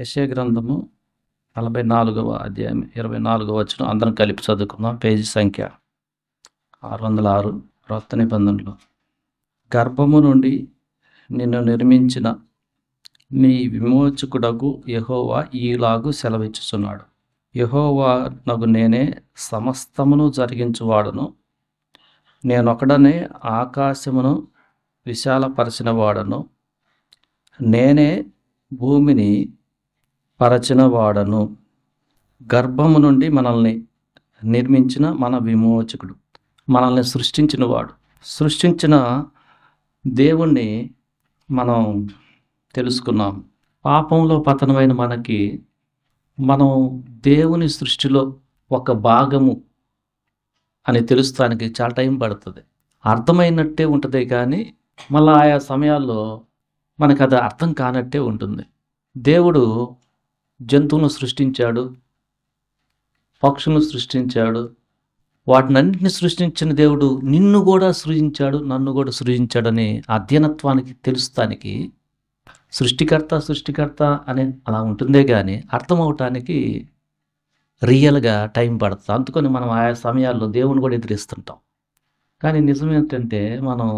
యెషయా గ్రంథము 44వ అధ్యాయం 24వ వచనం అందరం కలిపి చదువుకుందాం. పేజీ సంఖ్య 606 క్రొత్త నిబంధనలో. గర్భము నుండి నిన్ను నిర్మించిన నీ విమోచకుడగు యెహోవా ఈలాగు సెలవిచ్చుచున్నాడు. యెహోవానగు నేనే సమస్తమును జరిగించువాడును. నేనొకడనే ఆకాశమును విశాలపరచిన వాడను. నేనే భూమిని పరచిన వాడను. గర్భము నుండి మనల్ని నిర్మించిన మన విమోచకుడు, మనల్ని సృష్టించిన వాడు. సృష్టించిన దేవుణ్ణి మనం తెలుసుకున్నాం. పాపంలో పతనమైన మనకి మనం దేవుని సృష్టిలో ఒక భాగము అని తెలుస్తానికి చాలా టైం పడుతుంది. అర్థమైనట్టే ఉంటుంది, కానీ మళ్ళీ ఆయా సమయాల్లో మనకు అది అర్థం కానట్టే ఉంటుంది. దేవుడు జంతువులను సృష్టించాడు, పక్షులను సృష్టించాడు. వాటినన్నింటిని సృష్టించిన దేవుడు నిన్ను కూడా సృజించాడు, నన్ను కూడా సృజించాడని అధ్యయనత్వానికి తెలుస్తానికి సృష్టికర్త అని అలా ఉంటుందే కానీ అర్థం అవటానికి రియల్గా టైం పడుతుంది. అందుకని మనం ఆయా సమయాల్లో దేవుని కూడా ఎదిరిస్తుంటాం. కానీ నిజం ఏంటంటే మనం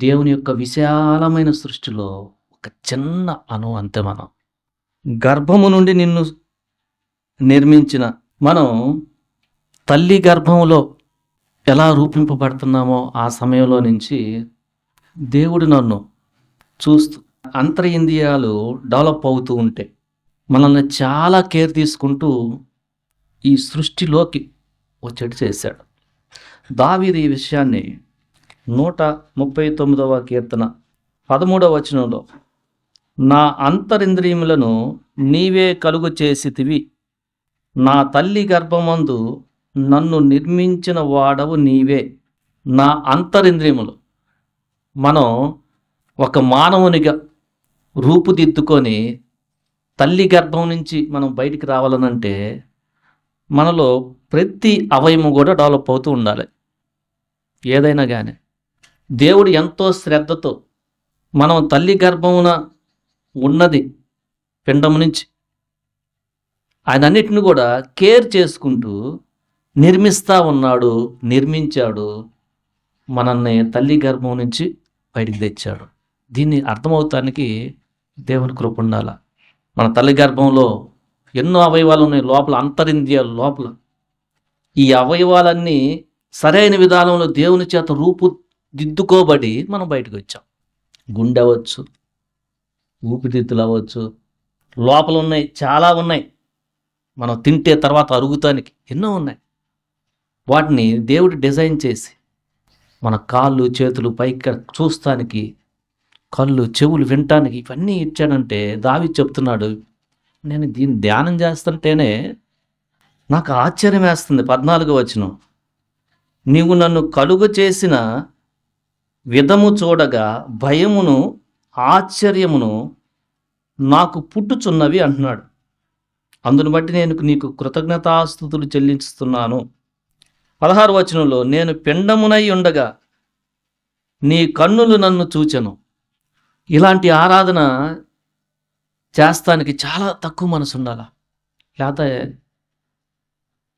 దేవుని యొక్క విశాలమైన సృష్టిలో ఒక చిన్న అంతే. మనం గర్భము నుండి నిన్ను నిర్మించిన మనం తల్లి గర్భంలో ఎలా రూపింపబడుతున్నామో ఆ సమయంలో నుంచి దేవుడు నన్ను చూస్తూ అంతరింద్రియాలు డెవలప్ అవుతూ ఉంటే మనల్ని చాలా కేర్ తీసుకుంటూ ఈ సృష్టిలోకి వచ్చేట్టు చేశాడు. దావీదు ఈ విషయాన్ని 139వ కీర్తన 13వ వచనంలో, నా అంతరింద్రియములను నీవే కలుగు చేసితివి, నా తల్లి గర్భమందు నన్ను నిర్మించిన వాడవు నీవే. నా అంతరింద్రియములు, మనం ఒక మానవునిగా రూపుదిద్దుకొని తల్లి గర్భం నుంచి మనం బయటికి రావాలనంటే మనలో ప్రతి అవయము కూడా డెవలప్ అవుతూ ఉండాలి. ఏదైనా కానీ దేవుడు ఎంతో శ్రద్ధతో మనం తల్లి గర్భమున ఉన్నది పిండము నుంచి ఆయన అన్నిటిని కూడా కేర్ చేసుకుంటూ నిర్మిస్తూ ఉన్నాడు, నిర్మించాడు. మనల్ని తల్లి గర్భం నుంచి బయటికి తెచ్చాడు. దీన్ని అర్థమవుతానికి దేవుని కృప ఉండాలి. మన తల్లి గర్భంలో ఎన్నో అవయవాలు ఉన్నాయి, లోపల అంతరింద్రియాలు లోపల. ఈ అవయవాలన్నీ సరైన విధానంలో దేవుని చేత రూపుదిద్దుకోబడి మనం బయటకు వచ్చాం. గుండె అవ్వచ్చు, ఊపిరితిత్తులు అవ్వచ్చు, లోపల ఉన్నాయి, చాలా ఉన్నాయి. మనం తింటే తర్వాత అరుగుతానికి ఎన్నో ఉన్నాయి. వాటిని దేవుడు డిజైన్ చేసి మన కాళ్ళు చేతులు పైకి చూస్తానికి, కళ్ళు చెవులు వినటానికి ఇవన్నీ ఇచ్చాడంటే దావీదు చెప్తున్నాడు, నేను దీన్ని ధ్యానం చేస్తుంటేనే నాకు ఆశ్చర్యం వేస్తుంది. 14వ వచనం, నీవు నన్ను కలుగ చేసిన విధము చూడగా భయమును ఆశ్చర్యమును నాకు పుట్టుచున్నవి అంటున్నాడు. అందును బట్టి నేను నీకు కృతజ్ఞతాస్తుతులు చెల్లిస్తున్నాను. 16వ వచనంలో, నేను పిండమునై ఉండగా నీ కన్నులు నన్ను చూచెను. ఇలాంటి ఆరాధన చేస్తానికి చాలా తక్కువ మనసు ఉండాలి. లేకపోతే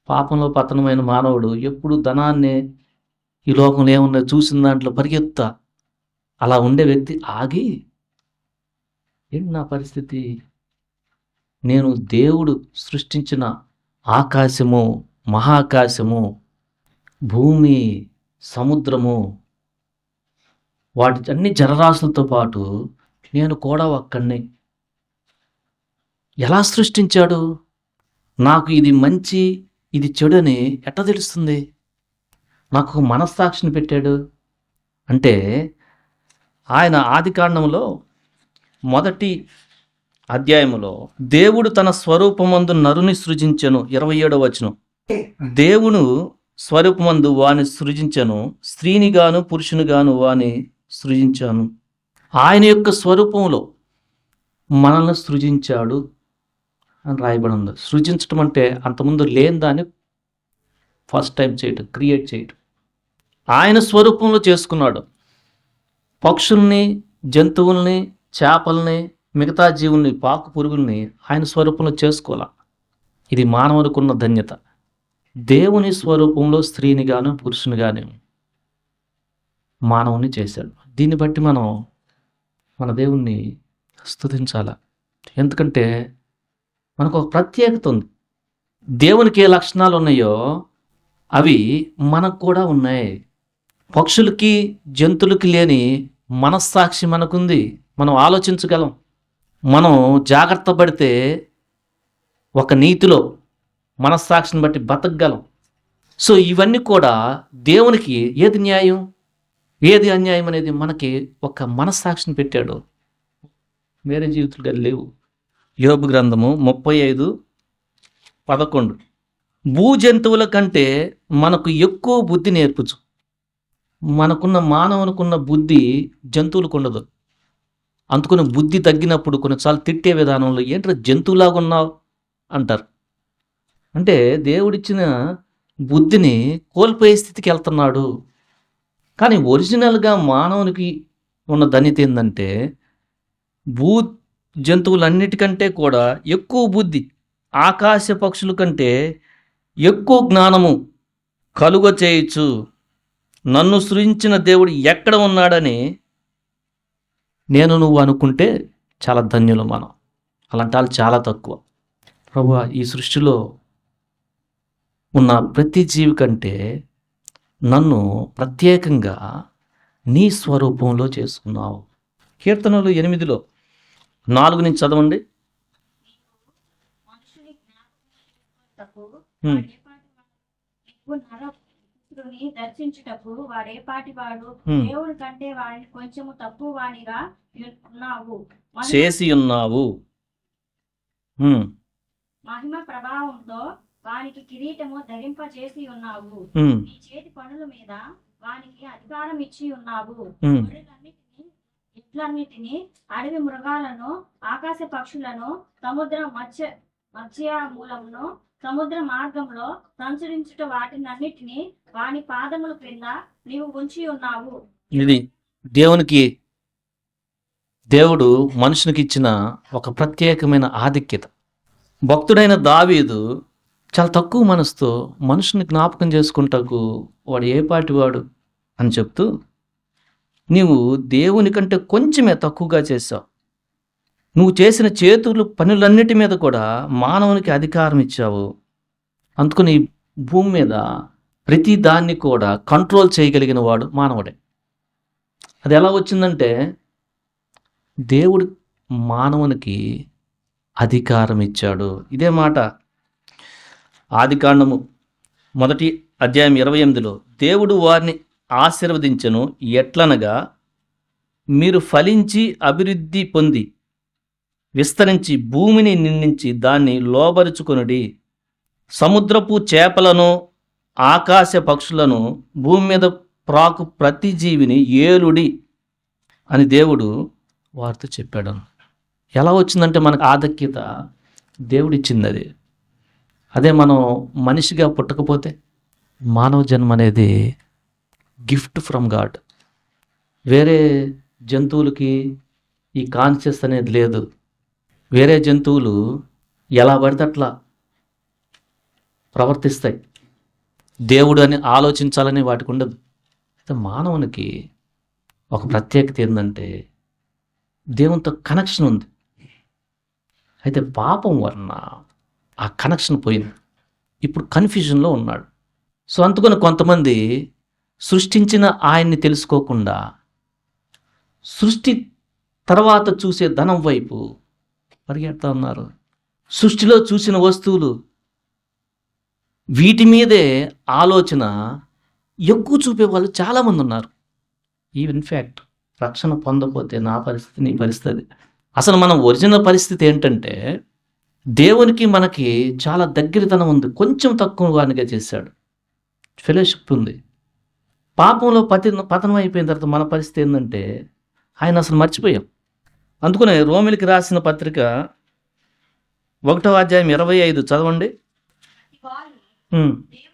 పాపంలో పతనమైన మానవుడు ఎప్పుడు ధనాన్ని, ఈ లోకంలో ఏమన్నా చూసిన దాంట్లో పరిగెత్తా అలా ఉండే వ్యక్తి ఆగి, ఏంటి నా పరిస్థితి, నేను దేవుడు సృష్టించిన ఆకాశము, మహాకాశము, భూమి, సముద్రము, వాటి అన్ని జలరాశులతో పాటు నేను కూడా ఒక్కడిని ఎలా సృష్టించాడు? నాకు ఇది మంచి, ఇది చెడు అని ఎట్లా తెలుస్తుంది? నాకు ఒక మనస్సాక్షిని పెట్టాడు అంటే ఆయన ఆదికాండంలో 1వ అధ్యాయములో దేవుడు తన స్వరూపమందు నరుని సృజించెను. 27వ వచనం, దేవుడు స్వరూపమందు వాని సృజించెను, స్త్రీనిగాను పురుషునిగాను వాని సృజించాను. ఆయన యొక్క స్వరూపంలో మనల్ని సృజించాడు అని రాయబడి ఉంది. సృజించడం అంటే అంతకుముందు లేని దాన్ని ఫస్ట్ టైం చేయటం, క్రియేట్ చేయటం. ఆయన స్వరూపంలో చేసుకున్నాడు. పక్షుల్ని, జంతువుల్ని, చేపల్ని, మిగతా జీవుల్ని పాకు పురుగుల్ని ఆయన స్వరూపంలో చేసుకోవాల. ఇది మానవునికున్న ధన్యత. దేవుని స్వరూపంలో స్త్రీని గాను పురుషుని గాను మానవుని చేశాడు. దీన్ని బట్టి మనం మన దేవుణ్ణి స్తుతించాల. ఎందుకంటే మనకు ఒక ప్రత్యేకత ఉంది. దేవునికి ఏ లక్షణాలు ఉన్నాయో అవి మనకు కూడా ఉన్నాయి. పక్షులకి జంతువులకి లేని మనస్సాక్షి మనకుంది. మనం ఆలోచించగలం. మనం జాగ్రత్త పడితే ఒక నీతిలో మనస్సాక్షిని బట్టి బతకగలం. సో ఇవన్నీ కూడా దేవునికి ఏది న్యాయం ఏది అన్యాయం అనేది మనకి ఒక మనస్సాక్షిని పెట్టాడు. వేరే జీవితాలు లేవు. యోబు గ్రంథము 35:11 భూ జంతువుల కంటే మనకు ఎక్కువ బుద్ధి నేర్పుచు. మనకున్న మానవునికున్న బుద్ధి జంతువులకు ఉండదు. అందుకని బుద్ధి తగ్గినప్పుడు కొన్నిసార్లు తిట్టే విధానంలో ఏంటో జంతువులాగా ఉన్నావు అంటారు. అంటే దేవుడిచ్చిన బుద్ధిని కోల్పోయే స్థితికి వెళ్తున్నాడు. కానీ ఒరిజినల్గా మానవునికి ఉన్న ధన్యత ఏంటంటే భూ జంతువులన్నిటికంటే కూడా ఎక్కువ బుద్ధి, ఆకాశ పక్షుల కంటే ఎక్కువ జ్ఞానము కలుగ చేయొచ్చు. నన్ను సృజించిన దేవుడు ఎక్కడ ఉన్నాడని నేను నువ్వు అనుకుంటే చాలా ధన్యులు మనం. అలాంటి వాళ్ళు చాలా తక్కువ. ప్రభువా, ఈ సృష్టిలో ఉన్న ప్రతి జీవి కంటే నన్ను ప్రత్యేకంగా నీ స్వరూపంలో చేసుకున్నావు. కీర్తనలు 8:4 నుంచి చదవండి. మనుషుని జ్ఞాపకమునకు హ్మ్. నరపుత్రుని దర్శించుటకు వాడేపాటి వాడు హ్మ్. దేవుని కంటే వాడిని కొంచెము తక్కువ వానిగా ఉన్నావు. చేసి ఉన్నావు. హ్మ్. మహిమ ప్రభావంతో వానికి కిరీటము ధరింపజేసి ఉన్నావు. హ్మ్. నీ చేతి పనుల మీద వానికి అధికారం ఇచ్చి ఉన్నావు. హ్మ్. గొర్రెలన్నిటిని, ఎడ్లన్నిటిని, అడవి మృగాలను, ఆకాశ పక్షులను, సముద్ర మత్స్య మూలమును, సముద్ర మార్గంలో సంచరించుట వాటినన్నిటిని వాని పాదముల క్రింద నీవు ఉంచి ఉన్నావు. ఇది దేవుడు మనుషునికి ఇచ్చిన ఒక ప్రత్యేకమైన ఆధిక్యత. భక్తుడైన దావీదు చాలా తక్కువ మనసుతో మనుషుని జ్ఞాపకం చేసుకుంటకు వాడు ఏ పాటి వాడు అని చెప్తూ, నీవు దేవుని కంటే కొంచెమే తక్కువగా చేశావు. నువ్వు చేసిన చేతులు పనులన్నిటి మీద కూడా మానవునికి అధికారం ఇచ్చావు. అందుకని ఈ భూమి మీద ప్రతి దాన్ని కూడా కంట్రోల్ చేయగలిగిన వాడు మానవుడే. అది ఎలా వచ్చిందంటే దేవుడు మానవునికి అధికారం ఇచ్చాడు. ఇదే మాట ఆదికాండము 1:28 దేవుడు వారిని ఆశీర్వదించెను. ఎట్లనగా మీరు ఫలించి అభివృద్ధి పొంది విస్తరించి భూమిని నిండించి దాన్ని లోబరుచుకొనుడి. సముద్రపు చేపలను ఆకాశ పక్షులను భూమి మీద ప్రాకు ప్రతి జీవిని ఏలుడి అని దేవుడు వారితో చెప్పాడు. ఎలా వచ్చిందంటే మనకు ఆధిక్యత దేవుడిచ్చింది. అదే మనం మనిషిగా పుట్టకపోతే మానవ జన్మ అనేది గిఫ్ట్ ఫ్రమ్ గాడ్. వేరే జంతువులకి ఈ కాన్షియస్ అనేది లేదు. వేరే జంతువులు ఎలా పడితే అట్లా ప్రవర్తిస్తాయి. దేవుడు అని ఆలోచించాలని వాటికి ఉండదు. అయితే మానవునికి ఒక ప్రత్యేకత ఏంటంటే దేవునితో కనెక్షన్ ఉంది. అయితే పాపం వలన ఆ కనెక్షన్ పోయింది. ఇప్పుడు కన్ఫ్యూజన్లో ఉన్నాడు. సో అందుకని కొంతమంది సృష్టించిన ఆయన్ని తెలుసుకోకుండా సృష్టి తర్వాత చూసే ధనం వైపు పరిగెడతా ఉన్నారు. సృష్టిలో చూసిన వస్తువులు వీటి మీదే ఆలోచన ఎక్కువ చూపే వాళ్ళు చాలామంది ఉన్నారు. ఇన్ఫ్యాక్ట్ రక్షణ పొందకపోతే నా పరిస్థితి, నీ పరిస్థితి. అసలు మన ఒరిజినల్ పరిస్థితి ఏంటంటే దేవునికి మనకి చాలా దగ్గరతనం ఉంది. కొంచెం తక్కువ వానిగా చేశాడు. ఫెలోషిప్ ఉంది. పాపంలో పతనం అయిపోయిన తర్వాత మన పరిస్థితి ఏంటంటే ఆయన అసలు మర్చిపోయాం. అందుకనే రోమిలికి రాసిన పత్రిక 1:25 చదవండి. వారు హ్మ్. దేవుని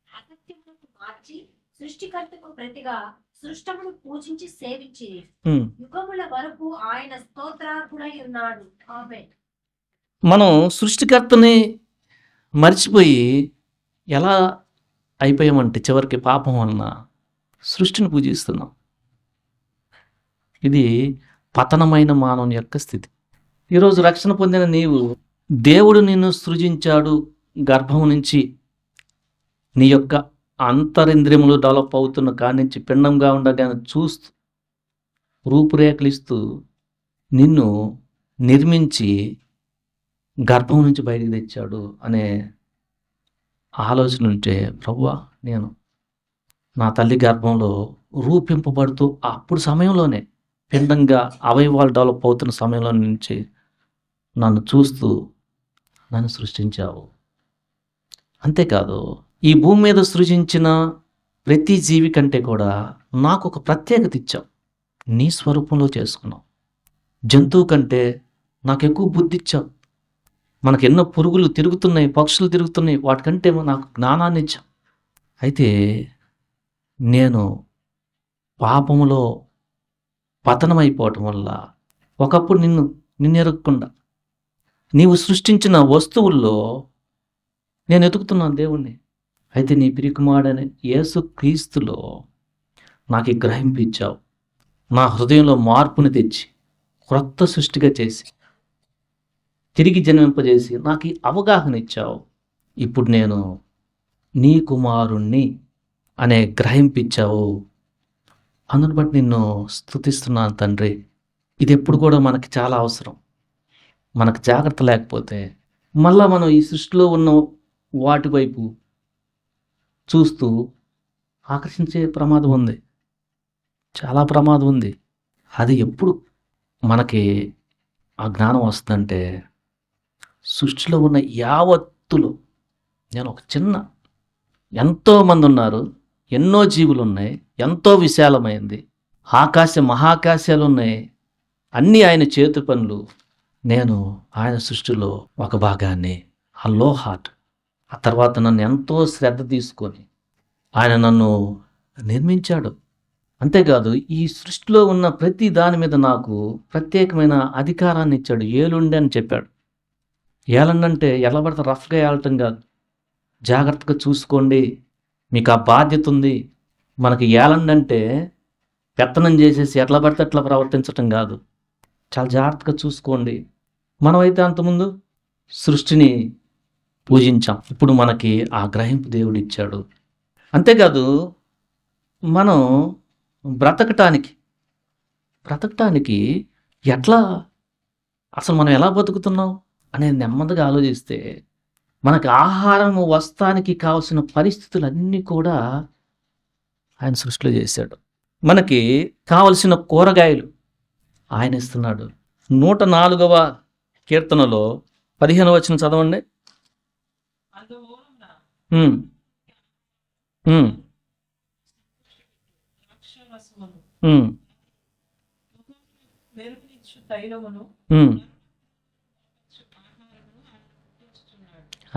అసత్యమునకు మార్చి సృష్టికర్తకు ప్రతిగా సృష్టమును పూజించి సేవించి ఉమ్. యుగముల వరకు ఆయన స్తోత్రార్హుడై ఉన్నాడు. ఆమేన్. మనం సృష్టికర్తని మర్చిపోయి ఎలా అయిపోయామంటే చివరికి పాపం వలన సృష్టిని పూజిస్తున్నాం. ఇది పతనమైన మానవుని యొక్క స్థితి. ఈరోజు రక్షణ పొందిన నీవు దేవుడు నిన్ను సృజించాడు. గర్భం నుంచి నీ యొక్క అంతరింద్రియములు డెవలప్ అవుతున్న కాడి నుంచి పిండంగా ఉండగానే చూస్తూ రూపురేఖలు ఇస్తూ నిన్ను నిర్మించి గర్భం నుంచి బయటికి తెచ్చాడు అనే ఆలోచన ఉంటే, ప్రభువా నేను నా తల్లి గర్భంలో రూపింపబడుతూ అప్పుడు సమయంలోనే పిండంగా అవయవాలు డెవలప్ అవుతున్న సమయంలో నుంచి నన్ను చూస్తూ నన్ను సృష్టించావు. అంతేకాదు ఈ భూమి మీద సృజించిన ప్రతి జీవి కంటే కూడా నాకు ఒక ప్రత్యేకత ఇచ్చావు. నీ స్వరూపంలో చేసుకున్నావు. జంతువు కంటే నాకు ఎక్కువ బుద్ధి ఇచ్చావు. మనకు ఎన్నో పురుగులు తిరుగుతున్నాయి, పక్షులు తిరుగుతున్నాయి, వాటికంటే నాకు జ్ఞానాన్ని ఇచ్చావు. అయితే నేను పాపములో పతనమైపోవటం వల్ల ఒకప్పుడు నిన్ను ఎరగకుండా నీవు సృష్టించిన వస్తువుల్లో నేను ఎతుకుతున్నాను దేవుణ్ణి. అయితే నీ ప్రియకుమారుడైన యేసు క్రీస్తులో నాకు ఈ గ్రహింపు ఇచ్చావు. నా హృదయంలో మార్పుని తెచ్చి క్రొత్త సృష్టిగా చేసి తిరిగి జన్మింపజేసి నాకు ఈ అవగాహన ఇచ్చావు. ఇప్పుడు నేను నీ కుమారుణ్ణి అనే గ్రహింపు ఇచ్చావు. అందుని బట్టి నిన్ను స్తుతిస్తున్నాను తండ్రి. ఇది ఎప్పుడు కూడా మనకి చాలా అవసరం. మనకు జాగ్రత్త లేకపోతే మళ్ళా మనం ఈ సృష్టిలో ఉన్న వాటి వైపు చూస్తూ ఆకర్షించే ప్రమాదం ఉంది. చాలా ప్రమాదం ఉంది. అది ఎప్పుడు మనకి ఆ జ్ఞానం వస్తుందంటే సృష్టిలో ఉన్న యావత్తులు, నేను ఒక చిన్న, ఎంతోమంది ఉన్నారు, ఎన్నో జీవులు ఉన్నాయి, ఎంతో విశాలమైంది, మహాకాశాలు ఉన్నాయి, అన్నీ ఆయన చేతి పనులు. నేను ఆయన సృష్టిలో ఒక భాగాన్ని, ఆ లో హార్ట్. ఆ తర్వాత నన్ను ఎంతో శ్రద్ధ తీసుకొని ఆయన నన్ను నిర్మించాడు. అంతేకాదు ఈ సృష్టిలో ఉన్న ప్రతి దాని మీద నాకు ప్రత్యేకమైన అధికారాన్ని ఇచ్చాడు. ఏలుండి అని చెప్పాడు. ఏలండంటే ఎలా పడితే రఫ్గా ఏలటం కాదు. జాగ్రత్తగా చూసుకోండి, మీకు ఆ బాధ్యత ఉంది. మనకి ఏలండంటే పెత్తనం చేసేసి ఎట్లా పడితే అట్లా ప్రవర్తించటం కాదు. చాలా జాగ్రత్తగా చూసుకోండి. మనమైతే అంతకుముందు సృష్టిని పూజించాం. ఇప్పుడు మనకి ఆ గ్రహింపు దేవుడు ఇచ్చాడు. అంతేకాదు మనం బ్రతకటానికి ఎట్లా, అసలు మనం ఎలా బతుకుతున్నాం అనేది నెమ్మదిగా ఆలోచిస్తే మనకి ఆహారం వస్తానికి కావాల్సిన పరిస్థితులన్నీ కూడా ఆయన సృష్టిలో చేశాడు. మనకి కావలసిన కూరగాయలు ఆయన ఇస్తున్నాడు. 104వ కీర్తనలో 15వ వచనం చదవండి. ఉమ్, ఉమ్, ఉమ్, ఉమ్.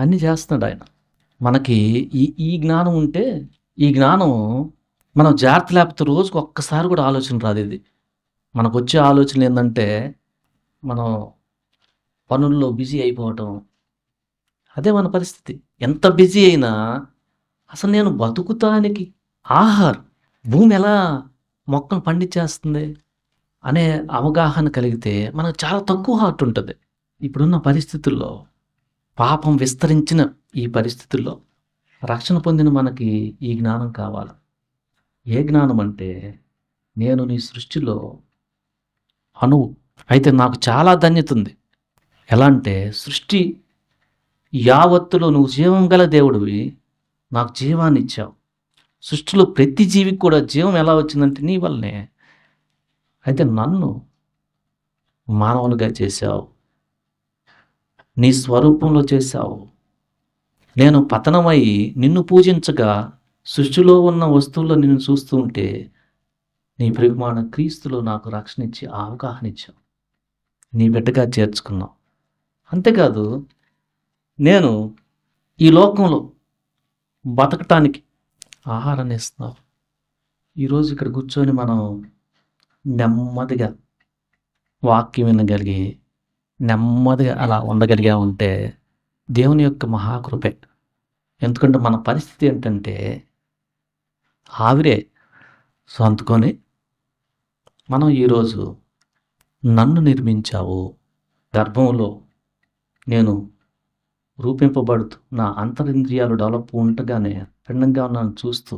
అన్నీ చేస్తున్నాడు ఆయన. మనకి ఈ జ్ఞానం ఉంటే, ఈ జ్ఞానం మనం జాగ్రత్త లేకపోతే రోజుకు ఒక్కసారి కూడా ఆలోచన రాదు. ఇది మనకు వచ్చే ఆలోచన ఏంటంటే మనం పనుల్లో బిజీ అయిపోవటం. అదే మన పరిస్థితి. ఎంత బిజీ అయినా అసలు నేను బతుకుతానికి ఆహారం, భూమి ఎలా మొక్కలు పండించేస్తుంది అనే అవగాహన కలిగితే మనకు చాలా తక్కువ హార్ట్ ఉంటుంది. ఇప్పుడున్న పరిస్థితుల్లో, పాపం విస్తరించిన ఈ పరిస్థితుల్లో రక్షణ పొందిన మనకి ఈ జ్ఞానం కావాలి. ఏ జ్ఞానం అంటే, నేను నీ సృష్టిలో అణువు. అయితే నాకు చాలా ధన్యత ఉంది. ఎలా అంటే, సృష్టి యావత్తులో నువ్వు జీవం గల దేవుడివి, నాకు జీవాన్ని ఇచ్చావు. సృష్టిలో ప్రతి జీవికి కూడా జీవం ఎలా వచ్చిందంటే నీ వల్లనే. అయితే నన్ను మానవులుగా చేశావు, నీ స్వరూపంలో చేశావు. నేను పతనమై నిన్ను పూజించగా సృష్టిలో ఉన్న వస్తువుల్లో నిన్ను చూస్తూ ఉంటే నీ ప్రియకుమారుడైన క్రీస్తులో నాకు రక్షణ ఇచ్చి అవగాహన ఇచ్చావు. నీ బిడ్డగా చేర్చుకున్నావు. అంతేకాదు నేను ఈ లోకంలో బతకటానికి ఆహారాన్ని ఇస్తున్నావు. ఈరోజు ఇక్కడ కూర్చొని మనం నెమ్మదిగా వాక్యం వినగలిగి, నెమ్మదిగా అలా ఉండగలిగామంటే దేవుని యొక్క మహాకృపే. ఎందుకంటే మన పరిస్థితి ఏంటంటే ఆవిరే. సో, అందుకని మనం ఈరోజు నన్ను నిర్మించావు, గర్భంలో నేను రూపింపబడుతూ నా అంతరింద్రియాలు డెవలప్ ఉండగానే పిండంగా నన్ను చూస్తూ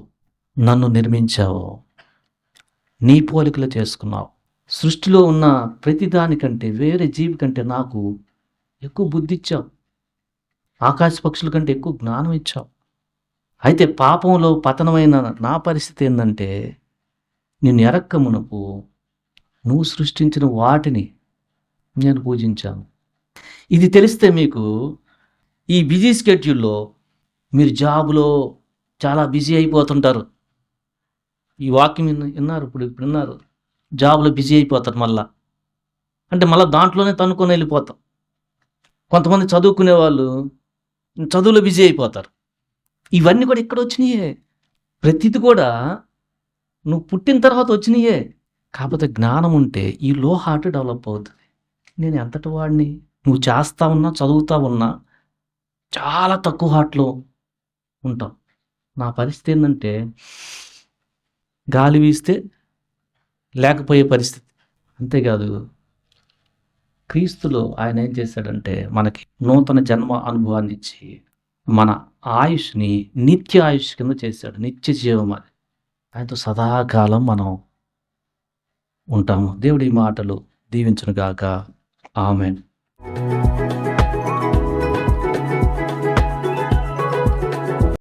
నన్ను నిర్మించావు, నీ పోలికలు చేసుకున్నావు. సృష్టిలో ఉన్న ప్రతిదానికంటే వేరే జీవి కంటే నాకు ఎక్కువ బుద్ధి ఇచ్చావు, ఆకాశ పక్షుల కంటే ఎక్కువ జ్ఞానం ఇచ్చావు. అయితే పాపంలో పతనమైన నా పరిస్థితి ఏంటంటే నిన్ను ఎరక్క మునుపు నువ్వు సృష్టించిన వాటిని నేను పూజించాను. ఇది తెలిస్తే మీకు ఈ బిజీ స్కెడ్యూల్లో మీరు జాబ్లో చాలా బిజీ అయిపోతుంటారు. ఈ వాక్యం విన్నారు, ఇప్పుడు విన్నారు, జాబ్లో బిజీ అయిపోతారు. అంటే మళ్ళీ దాంట్లోనే తనుకొని వెళ్ళిపోతాం. కొంతమంది చదువుకునే వాళ్ళు చదువులో బిజీ అయిపోతారు. ఇవన్నీ కూడా ఇక్కడ వచ్చినాయే. ప్రతిది కూడా నువ్వు పుట్టిన తర్వాత వచ్చినాయే. కాకపోతే జ్ఞానం ఉంటే ఈ లో హార్ట్ డెవలప్ అవుతుంది. నేను ఎంతటి వాడిని, నువ్వు చేస్తా ఉన్నా చదువుతా ఉన్నా చాలా తక్కువ హార్ట్లో ఉంటాం. నా పరిస్థితి ఏంటంటే గాలి వీస్తే లేకపోయే పరిస్థితి. అంతేకాదు, క్రీస్తులో ఆయన ఏం చేశాడంటే మనకి నూతన జన్మ అనుభవాన్ని ఇచ్చి మన ఆయుష్ని నిత్య ఆయుష్ కింద చేశాడు. నిత్య జీవం అది. ఆయనతో సదాకాలం మనం ఉంటాము. దేవుడి మాటలు దీవించునుగాక. ఆమేన్.